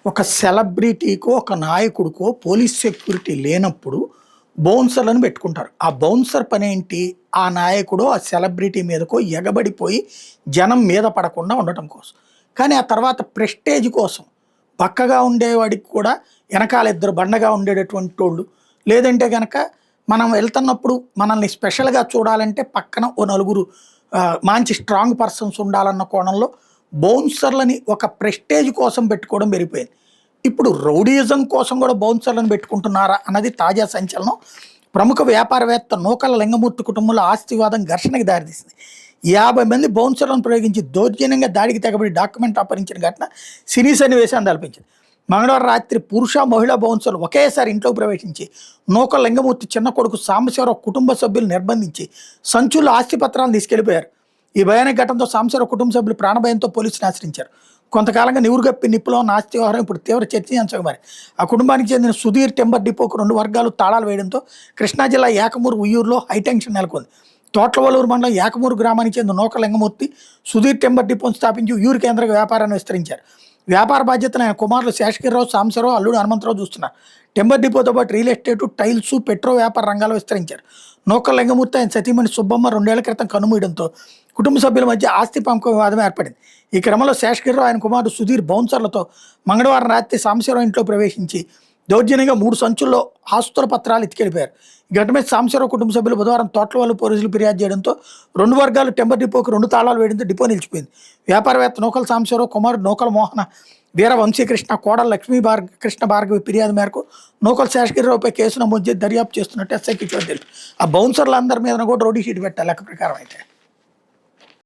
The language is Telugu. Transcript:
ఒక సెలబ్రిటీకో, ఒక నాయకుడికో పోలీస్ సెక్యూరిటీ లేనప్పుడు బౌన్సర్‌లను పెట్టుకుంటారు. ఆ బౌన్సర్ పనేంటి? ఆ నాయకుడో, ఆ సెలబ్రిటీ మీదకో ఎగబడిపోయి జనం మీద పడకుండా ఉండటం కోసం. కానీ ఆ తర్వాత ప్రెస్టేజ్ కోసం పక్కగా ఉండేవాడికి కూడా ఎనకాల ఇద్దరు బండగా ఉండేటటువంటోళ్ళు, లేదంటే గనక మనం వెళ్తున్నప్పుడు మనల్ని స్పెషల్‌గా చూడాలంటే పక్కన ఓ నలుగురు మంచి స్ట్రాంగ్ పర్సన్స్ ఉండాలన్న కోణంలో బౌన్సర్‌లని ఒక ప్రెస్టేజ్ కోసం పెట్టుకోవడం పెరిగిపోయింది. ఇప్పుడు రౌడీయిజం కోసం కూడా బౌన్సర్‌లను పెట్టుకుంటున్నారా అన్నది తాజా సంచలనం. ప్రముఖ వ్యాపారవేత్త నూకల లింగమూర్తి కుటుంబంలో ఆస్తి వివాదం ఘర్షణకు దారితీసింది. 50 మంది బౌన్సర్‌లను ప్రయోగించి దౌర్జన్యంగా దాడికి తెగబడి డాక్యుమెంట్ అపహరించిన ఘటన సినీ సన్నివేశాన్ని తలపించింది. మంగళవారం రాత్రి పురుష, మహిళా బౌన్సర్లు ఒకేసారి ఇంట్లోకి ప్రవేశించి నూకల లింగమూర్తి చిన్న కొడుకు సాంబశివరావు కుటుంబ సభ్యులు నిర్బంధించి సంచుల్లో ఆస్తి పత్రాలను తీసుకెళ్లిపోయారు. ఈ భయానక ఘటనతో సాంబశివరావు కుటుంబ సభ్యులు ప్రాణభయంతో పోలీసులను ఆశ్రయించారు. కొంతకాలంగా నివురుగప్పి నిప్పులో ఉన్న ఆస్తి వ్యవహారం ఇప్పుడు తీవ్ర చర్చనీయాంశంగా మారింది. ఆ కుటుంబానికి చెందిన సుధీర్ టెంబర్ డిపోకు 2 వర్గాలు తాళాలు వేయడంతో కృష్ణా జిల్లా ఏకమూరు ఉయ్యూరులో హైటెన్షన్ నెలకొంది. తోట్లవలూరు మండలం ఏకమూరు గ్రామానికి చెందిన నూకల లింగమూర్తి సుధీర్ టెంబర్ డిపోను స్థాపించి ఉయ్యూరు కేంద్రంగా వ్యాపారాన్ని విస్తరించారు. వ్యాపార బాధ్యతను ఆయన కుమారులు శేషగిరిరావు, సాంబశివరావు, అల్లుడు హనుమంతరావు చూస్తున్నారు. టెంబర్ డిపోతో పాటు రియల్ ఎస్టేటు, టైల్స్, పెట్రో వ్యాపార రంగాలు విస్తరించారు. నూకల లింగమూర్తి ఆయన సతీమణి సుబ్బమ్మ 2 ఏళ్ల క్రితం కన్నుమూయడంతో కుటుంబ సభ్యుల మధ్య ఆస్తి పంపకం వివాదం ఏర్పడింది. ఈ క్రమంలో శేషగిరిరావు ఆయన కుమారుడు సుధీర్ బౌన్సర్లతో మంగళవారం రాత్రి సాంబశివరావు ఇంట్లో ప్రవేశించి దౌర్జన్యంగా 3 సంచుల్లో ఆస్తుల పత్రాలు ఎత్తుకెళ్లిపోయారు. ఈ ఘటన మీద సాంబశివరావు కుటుంబ సభ్యులు బుధవారం తోట్లవల్లు పోలీసులు ఫిర్యాదు చేయడంతో 2 వర్గాలు టెంబర్ డిపోకు 2 తాళాలు వేయడంతో డిపో నిలిచిపోయింది. వ్యాపారవేత్త నూకల సాంబశివరావు కుమారుడు నూకల మోహన వీర వంశీకృష్ణ, కోడలు లక్ష్మీ కృష్ణ భార్గవి ఫిర్యాదు మేరకు నూకల శేషగిరిరావుపై కేసు నమోదు చేసి దర్యాప్తు చేస్తున్నట్టు ఎస్ఐ కిషోర్ తెలిపారు. ఆ బౌన్సర్లందరి మీద కూడా రౌడీ షీట్ పెట్టాలి లెక్క ప్రకారం అయితే.